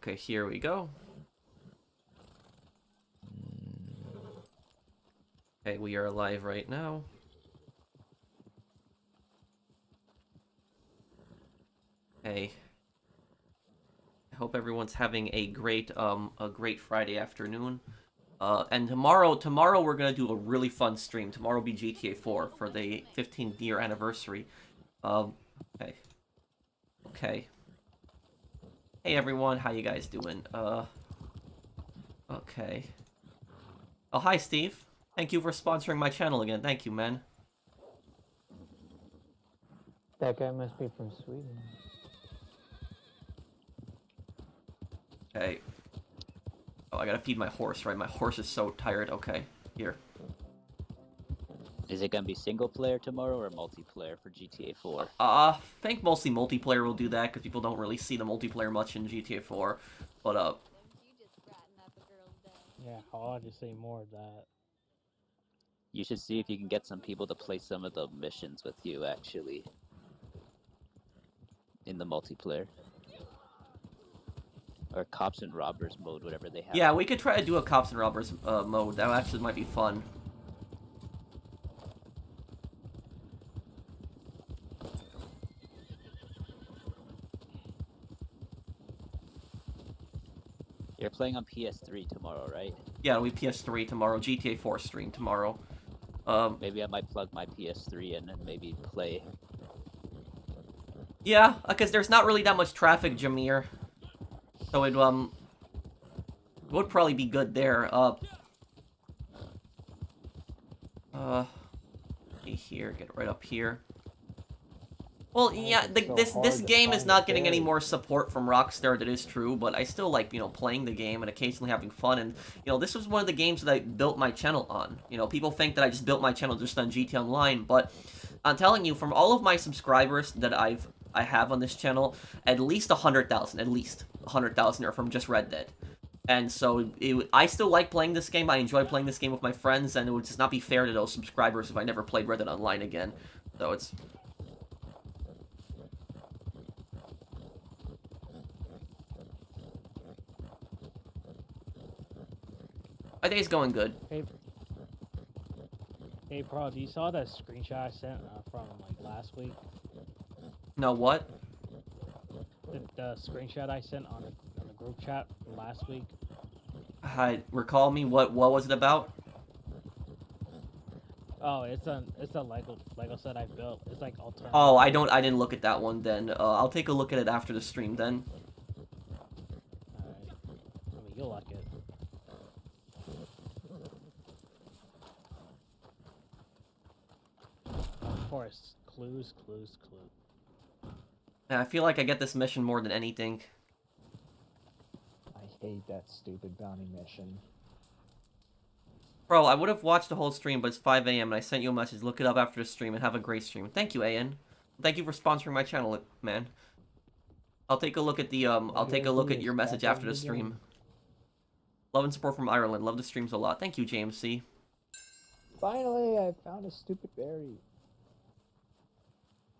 Okay, here we go. Okay, we are live right now. Hey. I hope everyone's having a great Friday afternoon. And tomorrow we're gonna do a really fun stream. Tomorrow will be GTA 4 for the 15th year anniversary. Okay. Okay. Hey everyone, how you guys doing? Okay. Oh, hi Steve. Thank you for sponsoring my channel again. Thank you, man. That guy must be from Sweden. Okay. Oh, I gotta feed my horse, right? My horse is so tired. Okay, here. Is it gonna be single player tomorrow or multiplayer for GTA 4? I think mostly multiplayer will do that because people don't really see the multiplayer much in GTA 4. But Yeah, I'll just say more of that. You should see if you can get some people to play some of the missions with you, actually. In the multiplayer. Or Cops and Robbers mode, whatever they have. yeah, we could try to do a Cops and Robbers mode. That actually might be fun. You're playing on PS3 tomorrow, right? Yeah, it'll be PS3 tomorrow. GTA 4 stream tomorrow. Maybe I might plug my PS3 in and maybe play. Yeah, because there's not really that much traffic, Jameer. So it would probably be good there. Here, get right up here. Well, yeah, this game is not getting any more support from Rockstar, that is true, but I still like, playing the game and occasionally having fun, and, this was one of the games that I built my channel on. People think that I just built my channel just on GT Online, but I'm telling you, from all of my subscribers that I have on this channel, at least 100,000 are from just Red Dead. And so, I still like playing this game, I enjoy playing this game with my friends, and it would just not be fair to those subscribers if I never played Red Dead Online again. So it's... I think it's going good. Hey, bro, you saw that screenshot I sent from like last week? No, what? The screenshot I sent on the group chat from last week. Recall me. What was it about? Oh, it's a Lego set I built. It's like alternative. Oh, I didn't look at that one then. I'll take a look at it after the stream then. Alright. I mean, you'll like it. Of course, clues. Yeah, I feel like I get this mission more than anything. I hate that stupid bounty mission. Bro, I would have watched the whole stream, but it's 5 a.m. and I sent you a message. Look it up after the stream and have a great stream. Thank you, AN. Thank you for sponsoring my channel, man. I'll take a look at the I'll take a look at your message after the stream. Love and support from Ireland. Love the streams a lot. Thank you, JMC. Finally, I found a stupid berry.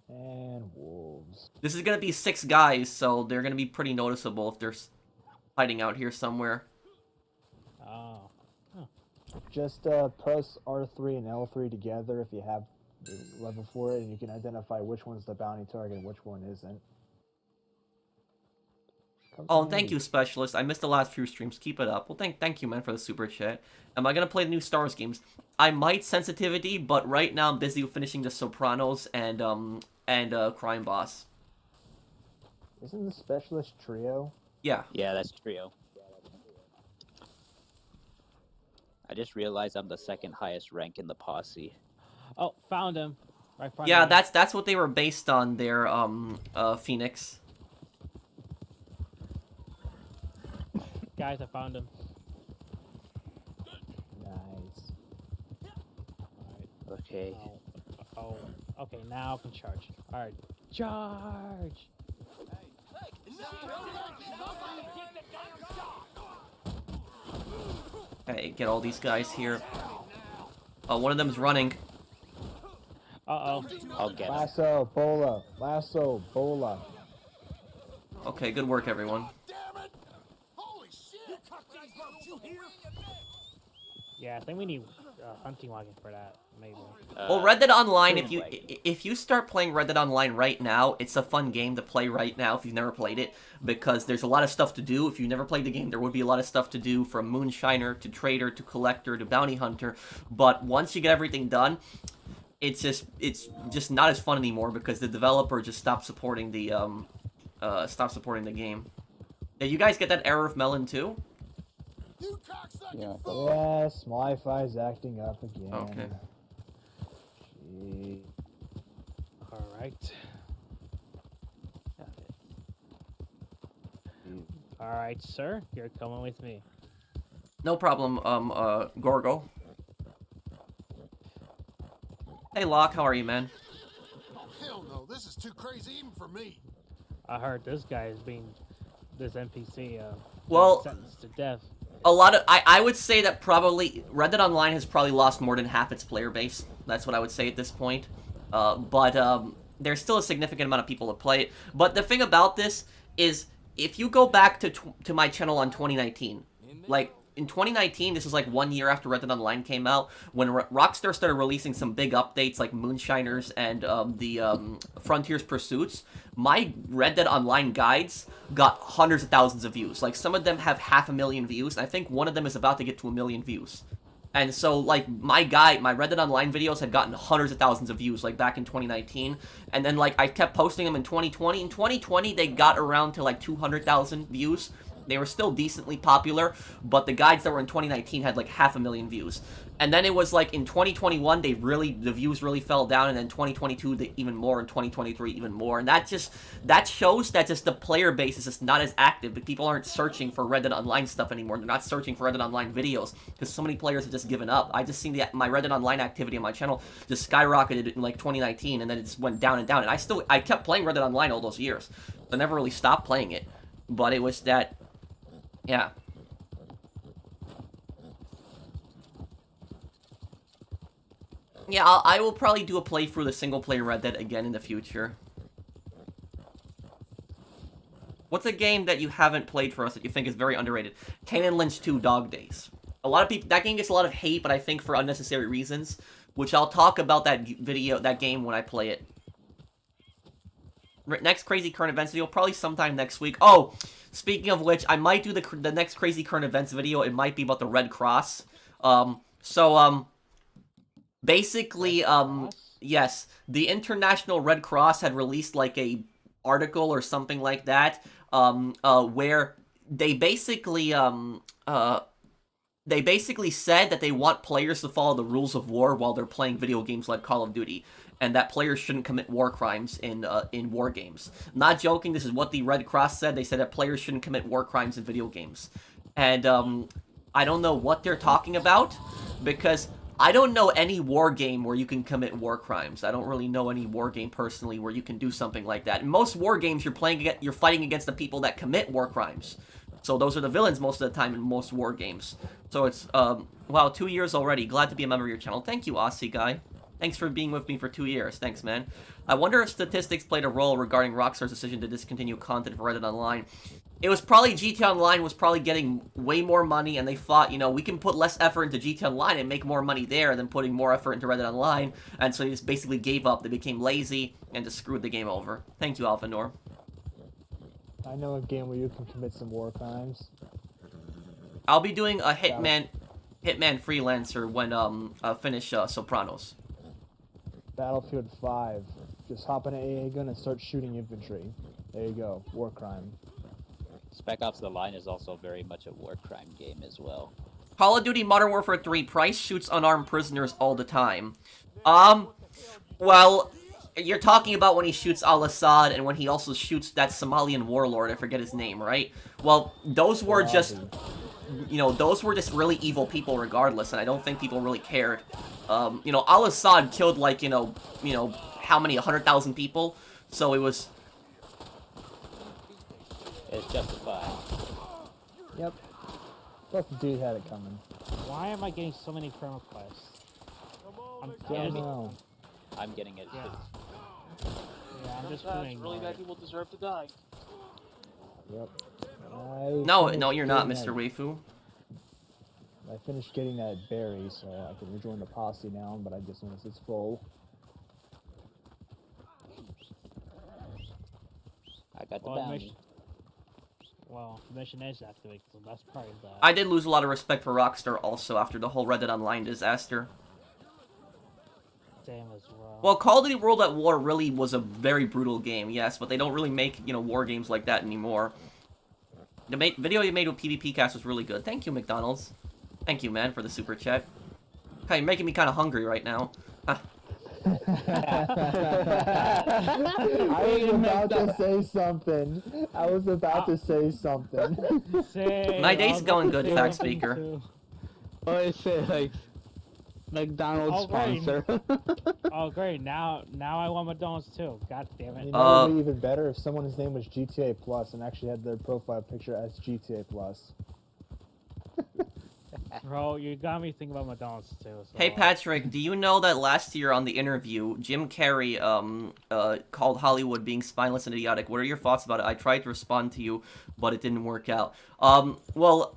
And wolves. This is gonna be 6 guys, so they're gonna be pretty noticeable if they're hiding out here somewhere. Oh. Huh. Just press R3 and L3 together if you have the level for it, and you can identify which one's the bounty target and which one isn't. Oh, thank you, Specialist. I missed the last few streams. Keep it up. Well, thank you, man, for the super chat. Am I gonna play the new Star Wars games? I might, Sensitivity, but right now I'm busy finishing The Sopranos and Crime Boss. Isn't the Specialist Trio? Yeah. Yeah, that's Trio. I just realized I'm the second highest rank in the posse. Oh, found him. Right in front Yeah, of me. that's what they were based on there, Phoenix. Guys, I found him. Nice. Alright. Okay. Oh, okay, now I can charge. Alright, charge! Hey, get all these guys here. Oh, one of them's running. Uh-oh. I'll get him. Lasso, bola. Lasso, bola. Okay, good work, everyone. Yeah, I think we need a hunting wagon for that, maybe. Well, Red Dead Online, Pretty if you start playing Red Dead Online right now, it's a fun game to play right now if you've never played it, because there's a lot of stuff to do. If you've never played the game, there would be a lot of stuff to do, from moonshiner to trader to collector to bounty hunter. But once you get everything done, it's just not as fun anymore because the developer just stopped supporting the game. Did you guys get that error of Melon too? Yeah. Yes, my Wi-Fi's acting up again. Okay. Gee. Alright. Alright, sir. You're coming with me. No problem, Gorgo. Hey, Locke, how are you, man? Oh, hell no. This is too crazy even for me. I heard this guy is being... This NPC, Well, sentenced to death. a lot of... I would say that probably... Red Dead Online has probably lost more than half its player base. That's what I would say at this point. But there's still a significant amount of people that play it. But the thing about this is, if you go back to my channel on 2019, like... In 2019, this was like 1 year after Red Dead Online came out, when Rockstar started releasing some big updates like Moonshiners and the Frontiers Pursuits. My Red Dead Online guides got hundreds of thousands of views. Like, some of them have 500,000 views, and I think one of them is about to get to 1 million views. And so, like, my Red Dead Online videos had gotten hundreds of thousands of views, like, back in 2019. And then, like, I kept posting them in 2020. In 2020, they got around to, like, 200,000 views. They were still decently popular, but the guides that were in 2019 had like 500,000 views. And then it was like in 2021, the views really fell down, and then 2022 even more, and 2023 even more. And that shows that just the player base is just not as active. But people aren't searching for Red Dead Online stuff anymore. They're not searching for Red Dead Online videos because so many players have just given up. I just seen my Red Dead Online activity on my channel just skyrocketed in like 2019, and then it just went down and down. And I kept playing Red Dead Online all those years. I never really stopped playing it, but it was that. Yeah. Yeah, I will probably do a playthrough of the single-player Red Dead again in the future. What's a game that you haven't played for us that you think is very underrated? Kane and Lynch 2 Dog Days. A lot of people... That game gets a lot of hate, but I think for unnecessary reasons, which I'll talk about that game when I play it. Next Crazy Current Events video, probably sometime next week. Oh! Speaking of which, I might do the next Crazy Current Events video. It might be about the Red Cross. Basically, yes, the International Red Cross had released, like, a article or something like that, where they basically said that they want players to follow the rules of war while they're playing video games like Call of Duty, and that players shouldn't commit war crimes in war games. Not joking, this is what the Red Cross said. They said that players shouldn't commit war crimes in video games. And I don't know what they're talking about, because I don't know any war game where you can commit war crimes. I don't really know any war game personally where you can do something like that. In most war games, you're fighting against the people that commit war crimes. So those are the villains most of the time in most war games. So it's, wow, 2 years already. Glad to be a member of your channel. Thank you, Aussie guy. Thanks for being with me for 2 years. Thanks, man. I wonder if statistics played a role regarding Rockstar's decision to discontinue content for Red Dead Online. It was probably GTA Online was probably getting way more money, and they thought, you know, we can put less effort into GTA Online and make more money there than putting more effort into Red Dead Online. And so they just basically gave up. They became lazy and just screwed the game over. Thank you, Alphanor. I know a game where you can commit some war crimes. I'll be doing a Hitman Freelancer when I finish Sopranos. Battlefield 5. Just hop in an AA gun and start shooting infantry. There you go. War crime. Spec Ops The Line is also very much a war crime game as well. Call of Duty Modern Warfare 3, Price shoots unarmed prisoners all the time. Well, you're talking about when he shoots Al-Assad and when he also shoots that Somalian warlord, I forget his name, right? Well, those were just, you know, those were just really evil people regardless, and I don't think people really cared. You know, Al-Assad killed, like, you know, how many, 100,000 people? So it was... It's justified. Yep. Plus the dude had it coming. Why am I getting so many perma quests? I'm getting it. Yeah. Yeah, I'm just doing really bad people deserve to die. Yep. No, you're not, Mr. Weifu. I finished getting that berry, so I can rejoin the posse now, but I just noticed it's full. I got the Well, bounty. the mission is activated, so that's part of that. I did lose a lot of respect for Rockstar also after the whole Reddit Online disaster. Same as well. Well, Call of Duty World at War really was a very brutal game, yes, but they don't really make, war games like that anymore. The video you made with PvP Cast was really good. Thank you, McDonald's. Thank you, man, for the super chat. Hey, you're making me kind of hungry right now. I was about to say something. My day's going good, fact speaker. Oh, it's like McDonald's sponsor. Oh great! Now I want McDonald's too. God damn it! You know, it would be even better if someone's name was GTA Plus and actually had their profile picture as GTA Plus. Bro, you got me thinking about McDonald's too. So, Hey Patrick, do you know that last year on the interview, Jim Carrey called Hollywood being spineless and idiotic? What are your thoughts about it? I tried to respond to you, but it didn't work out. Well,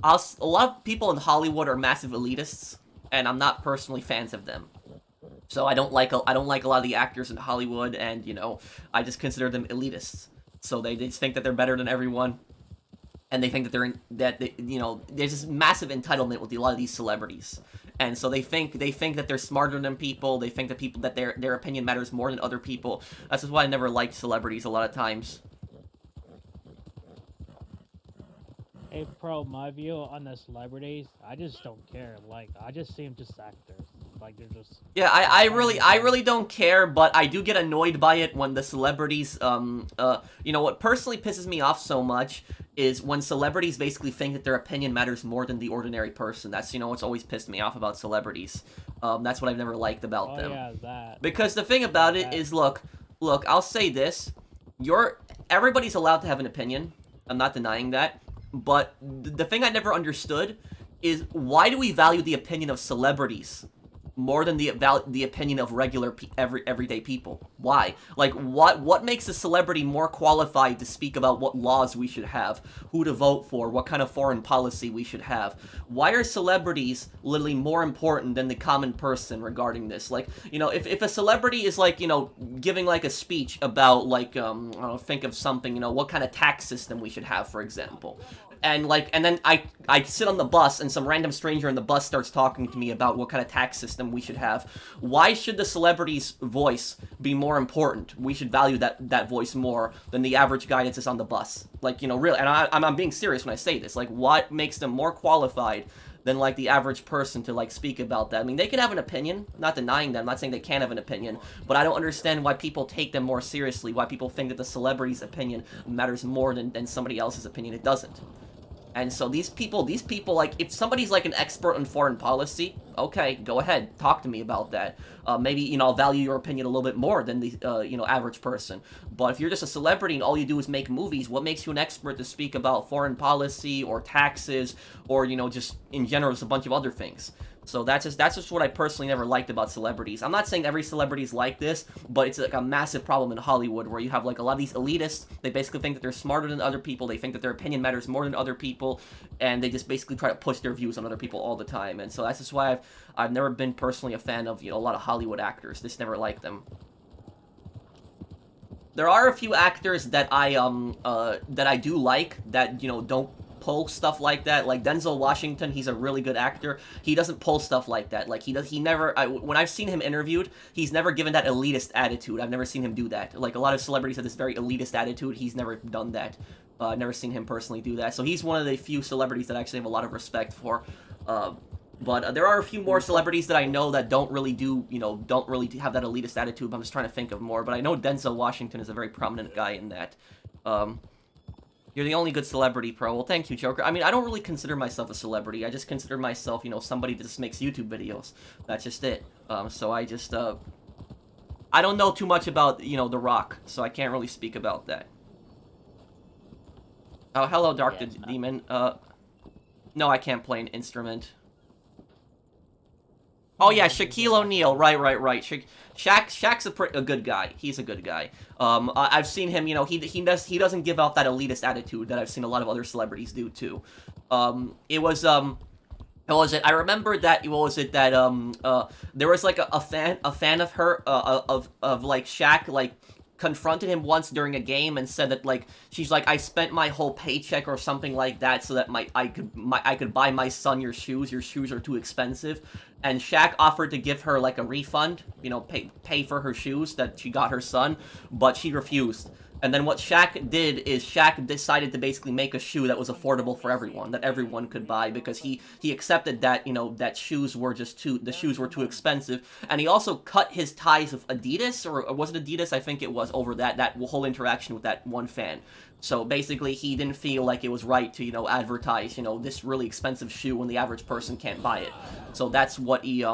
a lot of people in Hollywood are massive elitists, and I'm not personally fans of them. So I don't like a lot of the actors in Hollywood, and I just consider them elitists. So they just think that they're better than everyone, and they think that there's this massive entitlement with a lot of these celebrities, and so they think that they're smarter than people. They think that their opinion matters more than other people. That's just why I never liked celebrities a lot of times. Hey, Pro, my view on the celebrities, I just don't care. Like, I just see them just actors. Like, they're just... Yeah, I really don't care, but I do get annoyed by it when the celebrities, what personally pisses me off so much is when celebrities basically think that their opinion matters more than the ordinary person. That's, what's always pissed me off about celebrities. That's what I've never liked about them. Yeah, that. Because the thing about it is, look, I'll say this. Everybody's allowed to have an opinion. I'm not denying that. But the thing I never understood is, why do we value the opinion of celebrities more than the opinion of regular everyday people? Why? Like, what makes a celebrity more qualified to speak about what laws we should have, who to vote for, what kind of foreign policy we should have? Why are celebrities literally more important than the common person regarding this? Like, if a celebrity is like, giving like a speech about like, I don't know, think of something, what kind of tax system we should have, for example. And then I sit on the bus and some random stranger in the bus starts talking to me about what kind of tax system we should have. Why should the celebrity's voice be more important? We should value that voice more than the average guy that's just on the bus. Like, really, and I'm being serious when I say this. Like, what makes them more qualified than, like, the average person to, like, speak about that? I mean, they can have an opinion, not denying that. I'm not saying they can't have an opinion, but I don't understand why people take them more seriously, why people think that the celebrity's opinion matters more than somebody else's opinion. It doesn't. And so these people, like, if somebody's, like, an expert on foreign policy, okay, go ahead, talk to me about that. Maybe, I'll value your opinion a little bit more than the, average person. But if you're just a celebrity and all you do is make movies, what makes you an expert to speak about foreign policy or taxes or, just in general, just a bunch of other things? So that's just what I personally never liked about celebrities. I'm not saying every celebrity is like this, but it's like a massive problem in Hollywood where you have like a lot of these elitists. They basically think that they're smarter than other people. They think that their opinion matters more than other people, and they just basically try to push their views on other people all the time. And so that's just why I've never been personally a fan of a lot of Hollywood actors. Just never liked them. There are a few actors that I do like that don't pull stuff like that. Like Denzel Washington, he's a really good actor. He doesn't pull stuff like that. Like when I've seen him interviewed, he's never given that elitist attitude. I've never seen him do that. Like a lot of celebrities have this very elitist attitude. He's never done that. I've never seen him personally do that. So he's one of the few celebrities that I actually have a lot of respect for. But there are a few more celebrities that I know that don't really have that elitist attitude. I'm just trying to think of more. But I know Denzel Washington is a very prominent guy in that. You're the only good celebrity, Pro. Well, thank you, Joker. I mean, I don't really consider myself a celebrity. I just consider myself, somebody that just makes YouTube videos. That's just it. So I just, I don't know too much about, The Rock, so I can't really speak about that. Oh, hello, Dark Demon. No, I can't play an instrument. Oh yeah, Shaquille O'Neal. Right. Shaq's a good guy. He's a good guy. I've seen him. You know, he doesn't give off that elitist attitude that I've seen a lot of other celebrities do too. It was What was it? I remember that. What was it that there was like a fan of her of like Shaq like confronted him once during a game and said that like she's like, I spent my whole paycheck or something like that so that I could buy my son your shoes. Your shoes are too expensive. And Shaq offered to give her like a refund, you know, pay for her shoes that she got her son, but she refused. And then what Shaq did is Shaq decided to basically make a shoe that was affordable for everyone, that everyone could buy, because he accepted that, you know, that the shoes were too expensive. And he also cut his ties with Adidas, or was it Adidas? I think it was, over that whole interaction with that one fan. So basically he didn't feel like it was right to, you know, advertise, you know, this really expensive shoe when the average person can't buy it. So that's what he,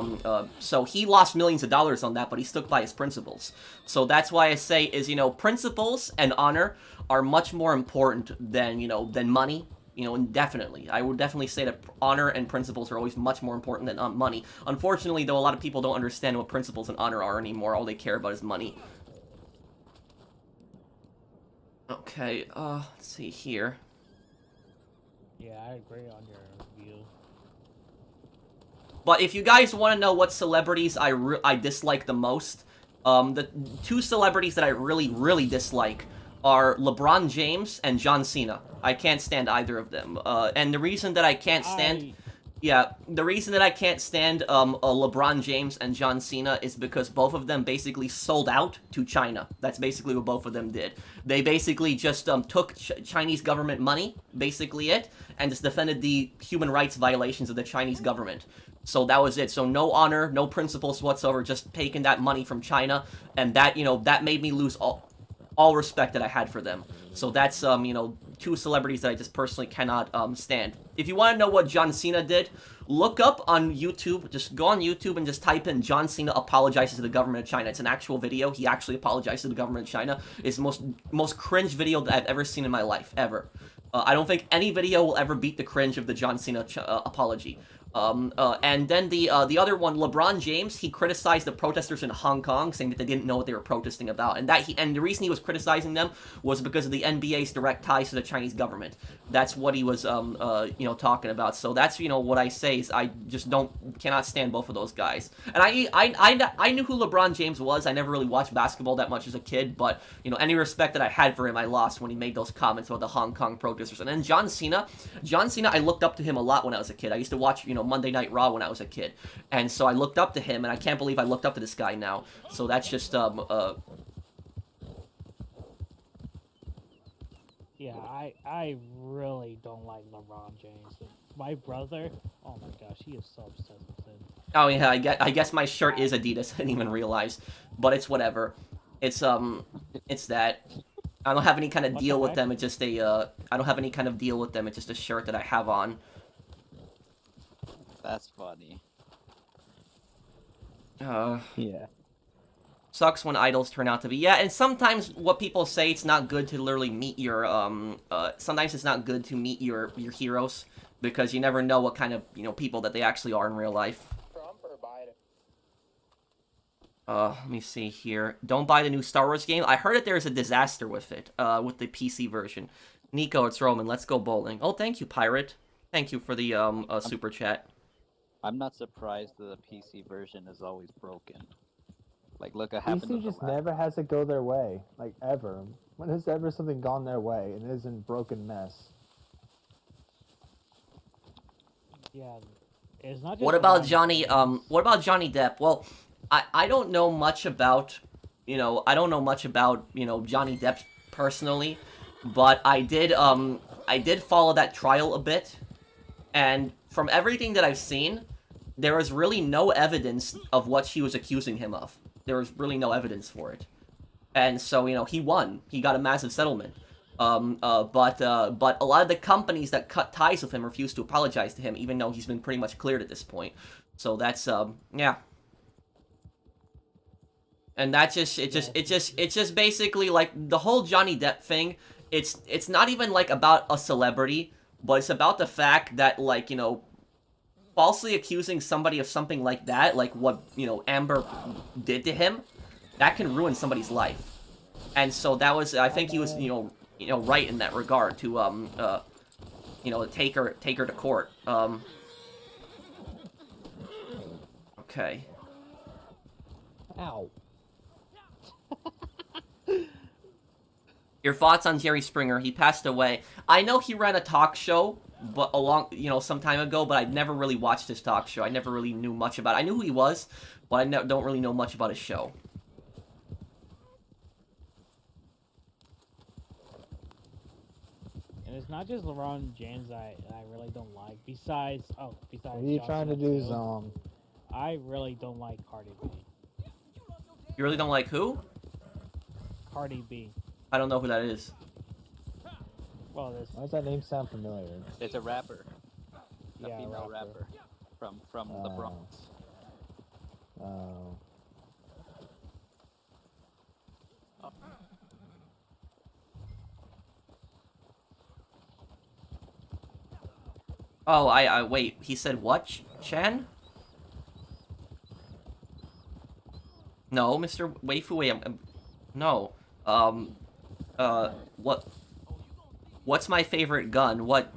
so he lost millions of dollars on that, but he stuck by his principles. So that's why I say is, you know, principles and honor are much more important than, you know, than money. You know, and definitely, I would definitely say that honor and principles are always much more important than money. Unfortunately, though, a lot of people don't understand what principles and honor are anymore. All they care about is money. Okay, let's see here. Yeah, I agree on your view. But if you guys want to know what celebrities I dislike the most, the two celebrities that I really dislike are LeBron James and John Cena. I can't stand either of them. And the reason that I can't stand... the reason that I can't stand LeBron James and John Cena is because both of them basically sold out to China. That's basically what both of them did. They basically just took Chinese government money, basically it, and just defended the human rights violations of the Chinese government. So that was it. So no honor, no principles whatsoever, just taking that money from China, and that, you know, that made me lose all respect that I had for them. So that's, you know, two celebrities that I just personally cannot stand. If you want to know what John Cena did, look up on YouTube. Just go on YouTube and just type in John Cena apologizes to the government of China. It's an actual video. He actually apologized to the government of China. It's the most cringe video that I've ever seen in my life, ever. I don't think any video will ever beat the cringe of the John Cena apology. And then the other one, LeBron James, he criticized the protesters in Hong Kong, saying that they didn't know what they were protesting about, and the reason he was criticizing them was because of the NBA's direct ties to the Chinese government. That's what he was, you know, talking about. So that's, you know, what I say is I just cannot stand both of those guys. And I knew who LeBron James was. I never really watched basketball that much as a kid, but, you know, any respect that I had for him, I lost when he made those comments about the Hong Kong protesters. And then John Cena, I looked up to him a lot when I was a kid. I used to watch, you know, Monday Night Raw when I was a kid, and so I looked up to him, and I can't believe I looked up to this guy now. So that's just Yeah, I really don't like LeBron James. My brother, oh my gosh, he is so obsessed with him. Oh yeah, I guess my shirt is Adidas. I didn't even realize, but it's whatever. It's that. I don't have any kind of deal with them. It's just a I don't have any kind of deal with them. It's just a shirt that I have on. That's funny. Yeah. Sucks when idols turn out to be. Yeah, and sometimes what people say, it's not good to literally meet your, sometimes it's not good to meet your heroes, because you never know what kind of, you know, people that they actually are in real life. Trump or Biden? Let me see here. Don't buy the new Star Wars game. I heard that there's a disaster with it, with the PC version. Nico, it's Roman. Let's go bowling. Oh, thank you, Pirate. Thank you for the, super chat. I'm not surprised that the PC version is always broken. Like, look what happened to PC just never has it go their way, like, ever. When has ever something gone their way and it isn't broken mess? Yeah, it's not just What about Johnny Depp? Well, I don't know much about, you know, Johnny Depp personally, but I did follow that trial a bit, and from everything that I've seen, there was really no evidence of what she was accusing him of. There was really no evidence for it. And so, you know, he won. He got a massive settlement. But a lot of the companies that cut ties with him refused to apologize to him, even though he's been pretty much cleared at this point. So that's, yeah. And that's it's just basically, like, the whole Johnny Depp thing, it's not even, like, about a celebrity, but it's about the fact that, like, you know, falsely accusing somebody of something like that, like what, Amber did to him, that can ruin somebody's life. And so that was, I think he was, right in that regard to, take her to court. Okay. Ow. Your thoughts on Jerry Springer? He passed away. I know he ran a talk show, but some time ago, but I never really watched his talk show. I never really knew much about it. I knew who he was, but I don't really know much about his show. And it's not just LeBron James I really don't like. Besides What are you trying to do, Zom? I really don't like Cardi B. You really don't like who? Cardi B. I don't know who that is. Well, this. Why does that name sound familiar? It's a rapper. A Yeah, female rapper. From the Bronx. Oh. Oh, I wait. He said what? Chan? No, Mr. Waifu. No. What's my favorite gun? What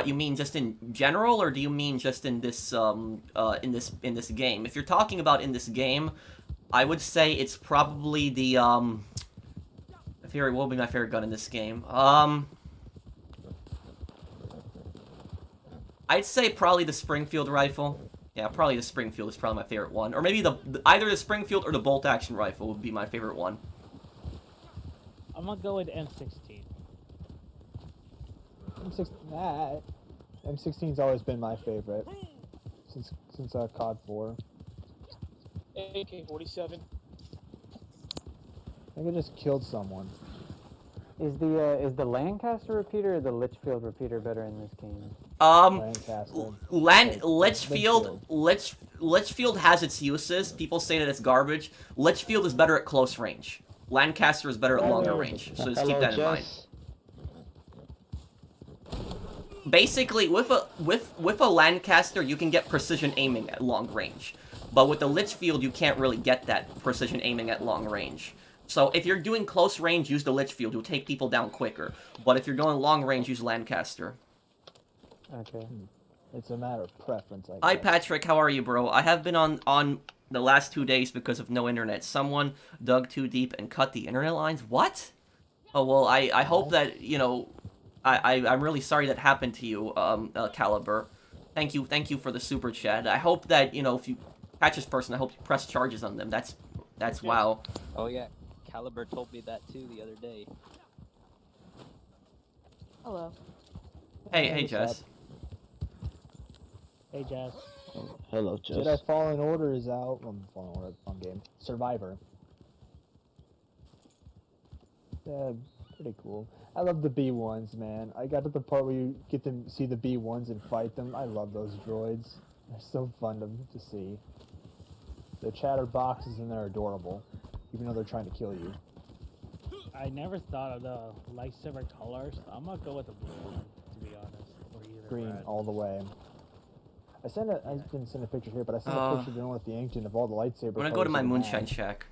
you mean just in general, or do you mean just in this in this game? If you're talking about in this game, I would say it's probably the what will be my favorite gun in this game? I'd say probably the Springfield rifle. Yeah, probably the Springfield is probably my favorite one, or maybe either the Springfield or the bolt action rifle would be my favorite one. I'm gonna go with M16. M16's always been my favorite since COD 4. AK-47. I think I just killed someone. Is the Lancaster repeater or the Litchfield repeater better in this game? Lancaster. Litchfield has its uses. People say that it's garbage. Litchfield is better at close range. Lancaster is better at longer range. So just keep that in mind. Basically, with a Lancaster, you can get precision aiming at long range. But with the Litchfield, you can't really get that precision aiming at long range. So if you're doing close range, use the Litchfield. You'll take people down quicker. But if you're going long range, use Lancaster. Okay. It's a matter of preference, I guess. Hi, Patrick. How are you, bro? I have been on the last 2 days because of no internet. Someone dug too deep and cut the internet lines. What? Oh, well, I hope that, I'm really sorry that happened to you, Caliber. Thank you for the super chat. I hope that, if you catch this person, I hope you press charges on them. That's wow. Oh yeah, Caliber told me that too the other day. Hello. Hey, Jess. Hey, Jess. Oh, hello, Jess. Jedi Fallen Order is out. Fallen Order, fun game. Survivor. Yeah, pretty cool. I love the B1s, man. I got to the part where you get to see the B1s and fight them. I love those droids. They're so fun to see. The chatterboxes in there are adorable, even though they're trying to kill you. I never thought of the lightsaber colors. I'm gonna go with the blue one, to be honest. Or either Green red. all the way. I didn't send a picture here, but I sent a picture doing with the Inkton of all the lightsaber. I'm gonna go to my Moonshine Shack.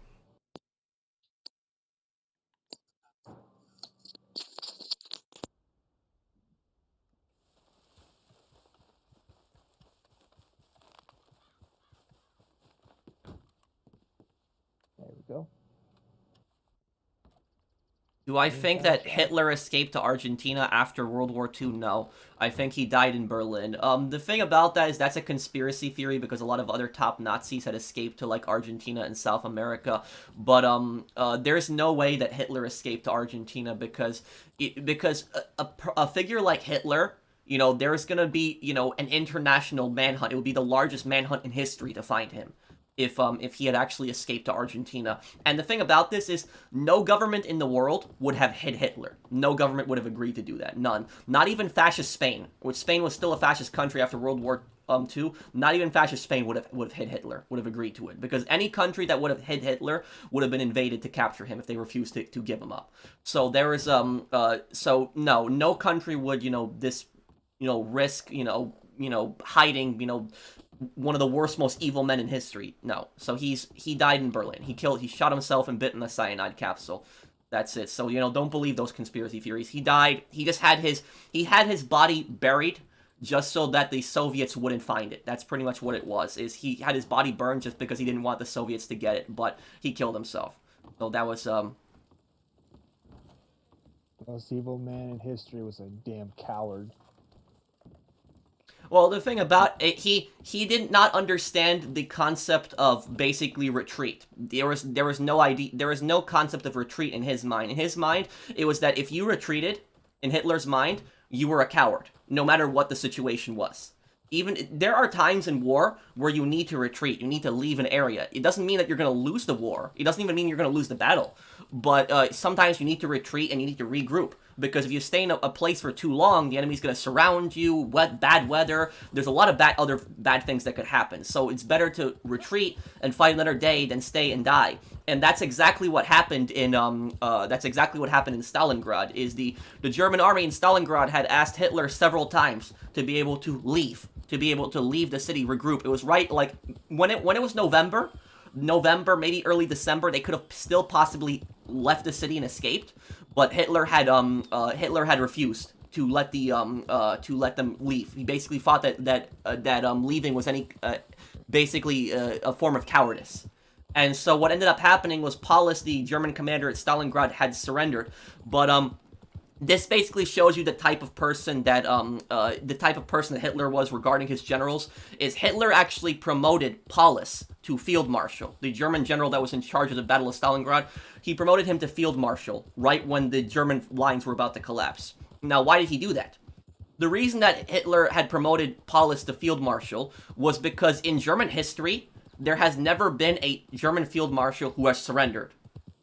There we go. Do I think that Hitler escaped to Argentina after World War II? No. I think he died in Berlin. The thing about that is that's a conspiracy theory because a lot of other top Nazis had escaped to, like, Argentina and South America. But, there's no way that Hitler escaped to Argentina because a figure like Hitler, there's gonna be, an international manhunt. It would be the largest manhunt in history to find him. If he had actually escaped to Argentina. And the thing about this is, no government in the world would have hit Hitler. No government would have agreed to do that. None. Not even fascist Spain, which Spain was still a fascist country after World War II. Not even fascist Spain would have hit Hitler, would have agreed to it. Because any country that would have hit Hitler would have been invaded to capture him if they refused to give him up. So there is, so no country would, risk, hiding, one of the worst, most evil men in history. No. So he died in Berlin. He shot himself and bit in a cyanide capsule. That's it. So, don't believe those conspiracy theories. He died. He just had his body buried just so that the Soviets wouldn't find it. That's pretty much what it was. Is he had his body burned just because he didn't want the Soviets to get it, but he killed himself. So that was The most evil man in history was a damn coward. Well, the thing about it, he did not understand the concept of basically retreat. There was no concept of retreat in his mind. In his mind, it was that if you retreated, in Hitler's mind, you were a coward, no matter what the situation was. Even there are times in war where you need to retreat, you need to leave an area. It doesn't mean that you're going to lose the war. It doesn't even mean you're going to lose the battle. But sometimes you need to retreat and you need to regroup. Because if you stay in a place for too long, the enemy's going to surround you, bad weather. There's a lot of other bad things that could happen. So it's better to retreat and fight another day than stay and die. And that's exactly what happened in Stalingrad. Is the German army in Stalingrad had asked Hitler several times to be able to leave the city, regroup. It was right when it was November, maybe early December, they could have still possibly left the city and escaped, but Hitler had refused to let them leave. He basically thought that leaving was basically a form of cowardice. And so what ended up happening was Paulus, the German commander at Stalingrad, had surrendered. But this basically shows you the type of person that Hitler was regarding his generals. Is Hitler actually promoted Paulus to field marshal, the German general that was in charge of the Battle of Stalingrad. He promoted him to field marshal right when the German lines were about to collapse. Now, why did he do that? The reason that Hitler had promoted Paulus to field marshal was because in German history, there has never been a German field marshal who has surrendered.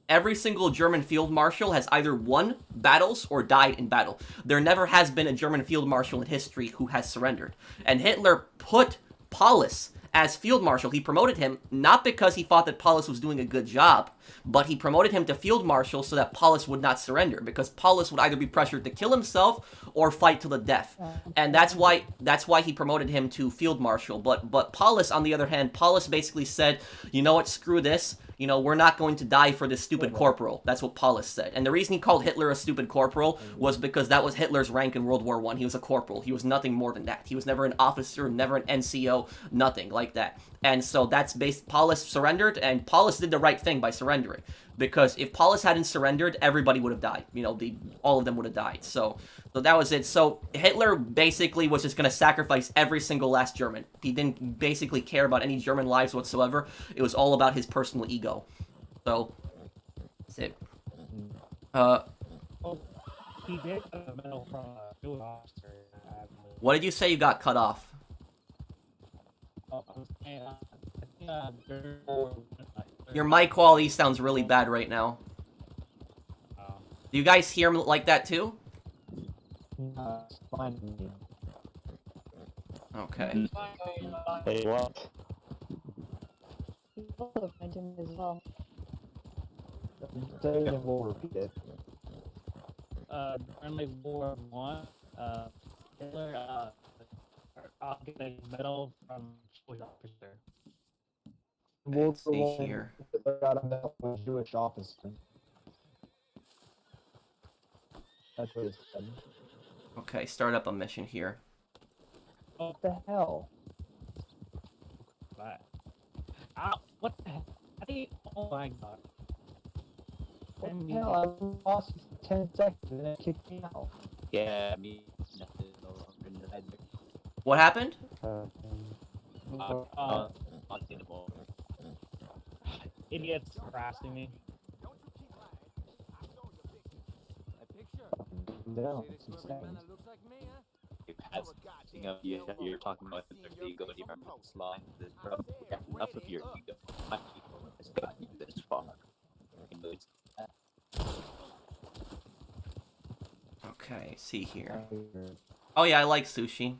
Every single German field marshal has either won battles or died in battle. There never has been a German field marshal in history who has surrendered. And Hitler put Paulus as field marshal. He promoted him not because he thought that Paulus was doing a good job, but he promoted him to field marshal so that Paulus would not surrender, because Paulus would either be pressured to kill himself or fight to the death. And that's why he promoted him to field marshal. But Paulus, on the other hand, Paulus basically said, you know what, screw this. We're not going to die for this stupid corporal. That's what Paulus said. And the reason he called Hitler a stupid corporal was because that was Hitler's rank in World War I. He was a corporal. He was nothing more than that. He was never an officer, never an NCO, nothing like that. And so that's Paulus surrendered, and Paulus did the right thing by surrendering. Because if Paulus hadn't surrendered, everybody would have died. All of them would have died. So that was it. So Hitler basically was just going to sacrifice every single last German. He didn't basically care about any German lives whatsoever. It was all about his personal ego. So that's it. He did get a medal from a field officer. What did you say? You got cut off. Your mic quality sounds really bad right now. Do you guys hear him like that too? It's fine. Okay. Hey, what? Find him as well. Say it and we'll repeat it. During War I, Hitler I'll get a medal from Jewish officer. Let's see here. Hitler got a medal from a Jewish officer. That's what it said. Okay, start up a mission here. What the hell? What the heck? Oh my god. What the hell? I lost 10 seconds and it kicked me out. Yeah, me. Nothing no longer neither. What happened? Untenable. Idiots harassing me. No, it's insane. You're talking about the ego and your slime. Enough of your ego. My ego has gotten you this far. Okay, see here. Oh yeah, I like sushi.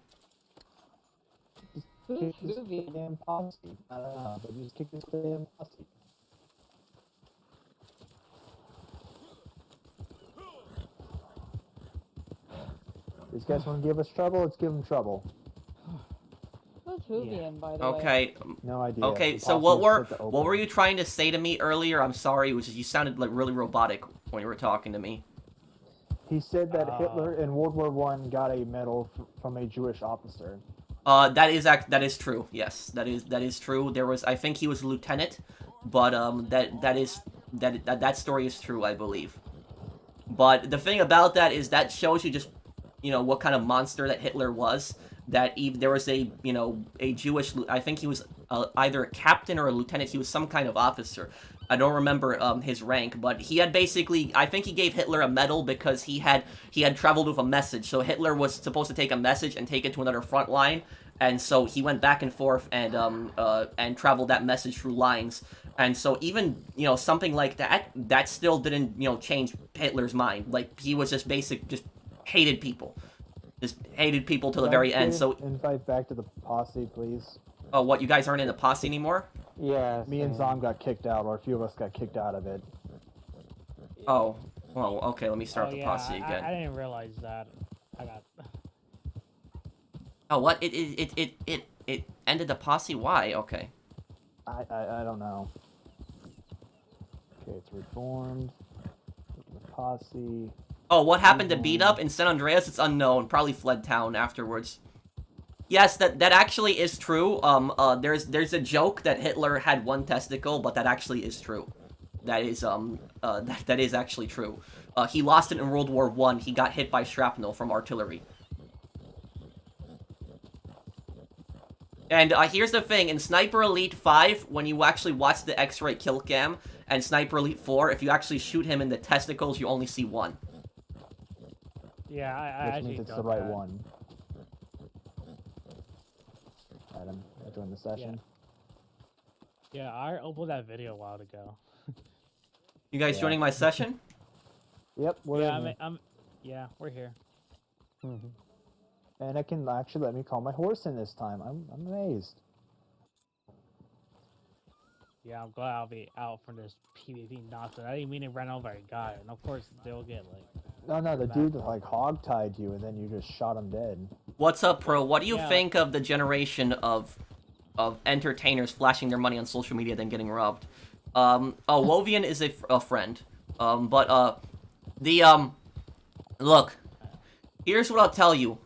Just kick this damn posse. I don't know, but just kick this damn posse. These guys want to give us trouble, let's give them trouble. Wuvian, by the way? Okay. No idea. Okay. The So posse was split to what were open. you trying to say to me earlier? I'm sorry. Which is you sounded like really robotic when you were talking to me. He said that Hitler in World War I got a medal from a Jewish officer. That is true. Yes, that is true. There was, I think he was a lieutenant, but that story is true, I believe. But the thing about that is that shows you just, what kind of monster that Hitler was. That there was a Jewish, I think he was either a captain or a lieutenant. He was some kind of officer. I don't remember his rank, but he had basically, I think he gave Hitler a medal because he had traveled with a message. So Hitler was supposed to take a message and take it to another front line, and so he went back and forth and traveled that message through lines. And so even something like that still didn't change Hitler's mind. Like he was just hated people, just hated people till the very end. So invite back to the posse, please. oh, what, you guys aren't in the posse anymore? Yeah. Me and Zom got kicked out, or a few of us got kicked out of it. Oh, well, okay. Let me start the yeah, posse again. I didn't realize that. I got. Oh, what? It ended the posse? Why? Okay. I don't know. Okay, it's reformed. The posse. Oh, what happened to Beat Up in San Andreas? It's unknown. Probably fled town afterwards. Yes, that actually is true. There's a joke that Hitler had one testicle, but that actually is true. That is that is actually true. He lost it in World War I. He got hit by shrapnel from artillery. And here's the thing, in Sniper Elite 5, when you actually watch the X-ray kill cam, and Sniper Elite 4, if you actually shoot him in the testicles, you only see one. Yeah, I Which actually means it's done the right that. one. Adam, I joined the session. Yeah, I uploaded that video a while ago. You guys joining my session? Yep, we're Yeah, in here. yeah, we're here. And it can actually let me call my horse in this time. I'm amazed. Yeah, I'm glad I'll be out from this PvP nonsense. I didn't mean to run over a guy, and of course they'll get like. No, the dude like hog-tied you, and then you just shot him dead. What's up, Pro? What do you Yeah. think of the generation of entertainers flashing their money on social media then getting robbed? Wovian is a friend. Look, here's what I'll tell you.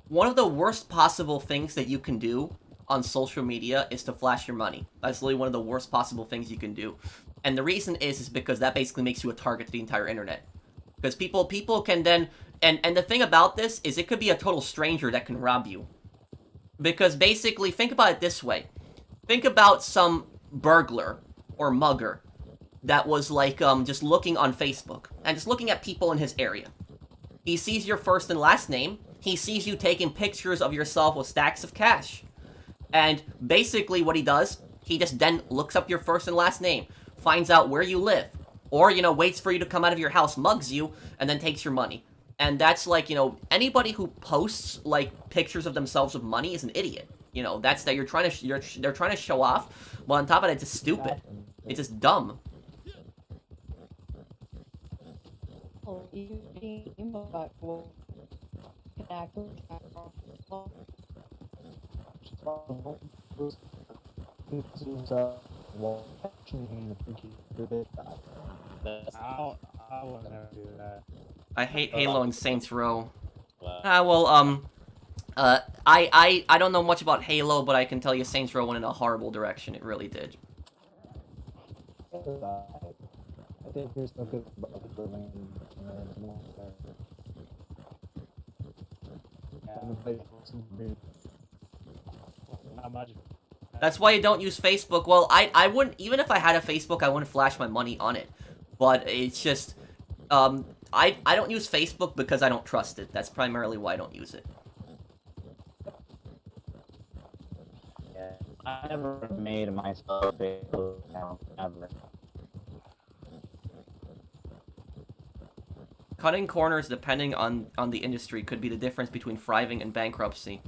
One of the worst possible things that you can do on social media is to flash your money. That's literally one of the worst possible things you can do. And the reason is because that basically makes you a target to the entire internet. Because people can then... And the thing about this is it could be a total stranger that can rob you. Because basically, think about it this way. Think about some burglar or mugger that was like just looking on Facebook and just looking at people in his area. He sees your first and last name. He sees you taking pictures of yourself with stacks of cash. And basically what he does, he just then looks up your first and last name, finds out where you live, or, waits for you to come out of your house, mugs you, and then takes your money. And that's like, anybody who posts, like, pictures of themselves with money is an idiot. That's that they're trying to show off, but on top of that, it's just stupid. It's just dumb. Oh, you being emo will connect with I would never do that. I hate Halo and Saints Row. Wow. I don't know much about Halo, but I can tell you Saints Row went in a horrible direction. It really did. I think there's no good about the lane. Not much. That's why you don't use Facebook. Well, I wouldn't, even if I had a Facebook, I wouldn't flash my money on it. But it's just, I don't use Facebook because I don't trust it. That's primarily why I don't use it. Yeah, I never made myself a Facebook account ever. Cutting corners, depending on the industry, could be the difference between thriving and bankruptcy.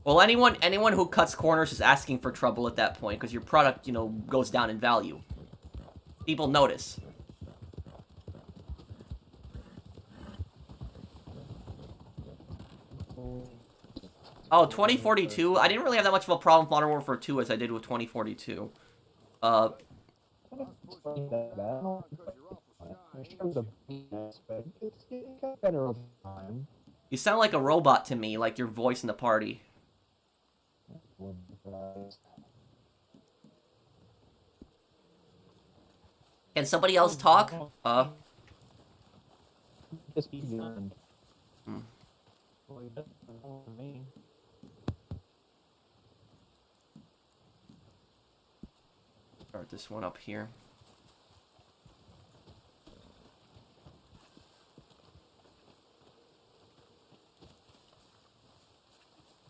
Well, anyone who cuts corners is asking for trouble at that point, because your product, goes down in value. People notice. Oh, 2042. I didn't really have that much of a problem with Modern Warfare 2 as I did with 2042. It got better over time. You sound like a robot to me, like your voice in the party. Can somebody else talk? Just be learned. Well, he doesn't know me. Start this one up here.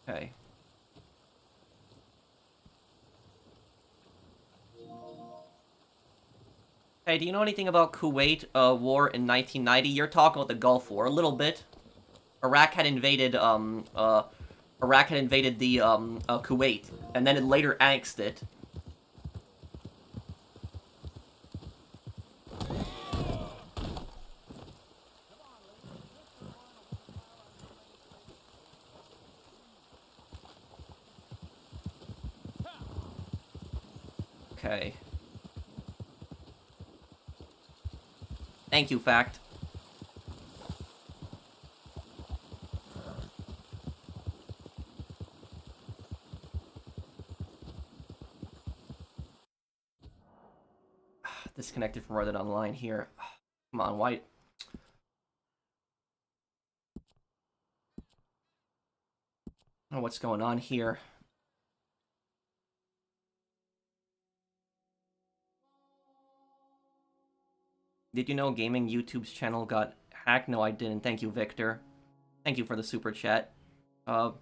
Okay. Hey, do you know anything about Kuwait war in 1990? You're talking about the Gulf War a little bit. Iraq had invaded the Kuwait, and then it later annexed it. Okay. Thank you, Fact. Disconnected from Reddit Online here. Come on, why? Oh, what's going on here? Did you know Gaming YouTube's channel got hacked? No, I didn't. Thank you, Victor. Thank you for the super chat. The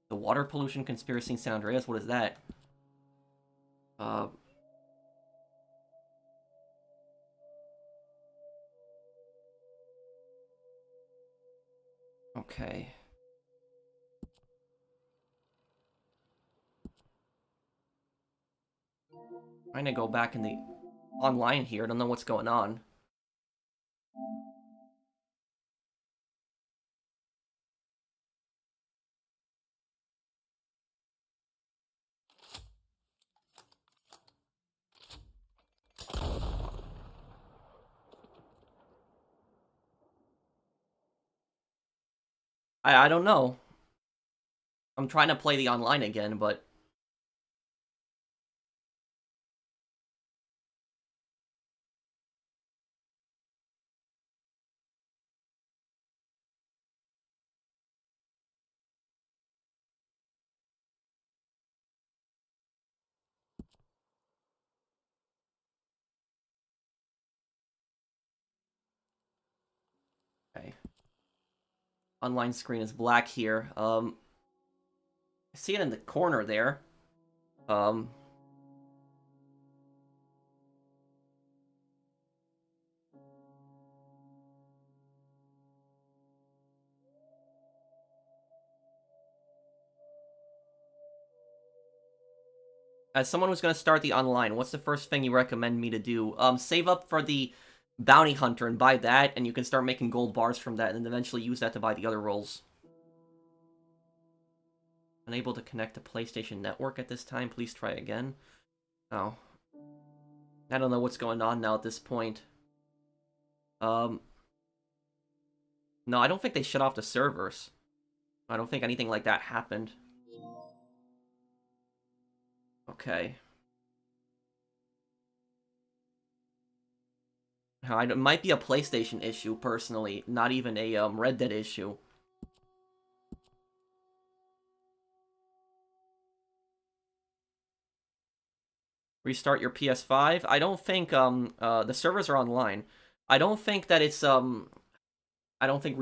water pollution conspiracy in San Andreas? What is that? Okay. Trying to go back in the online here. I don't know what's going on. I don't know. I'm trying to play the online again, but... Okay. Online screen is black here. I see it in the corner there. As someone who's going to start the online, what's the first thing you recommend me to do? Save up for the bounty hunter and buy that, and you can start making gold bars from that, and then eventually use that to buy the other roles. Unable to connect to PlayStation Network at this time. Please try again. Oh. I don't know what's going on now at this point. No, I don't think they shut off the servers. I don't think anything like that happened. Okay. It might be a PlayStation issue, personally. Not even a Red Dead issue. Restart your PS5? I don't think, the servers are online. I don't think that it's, I don't think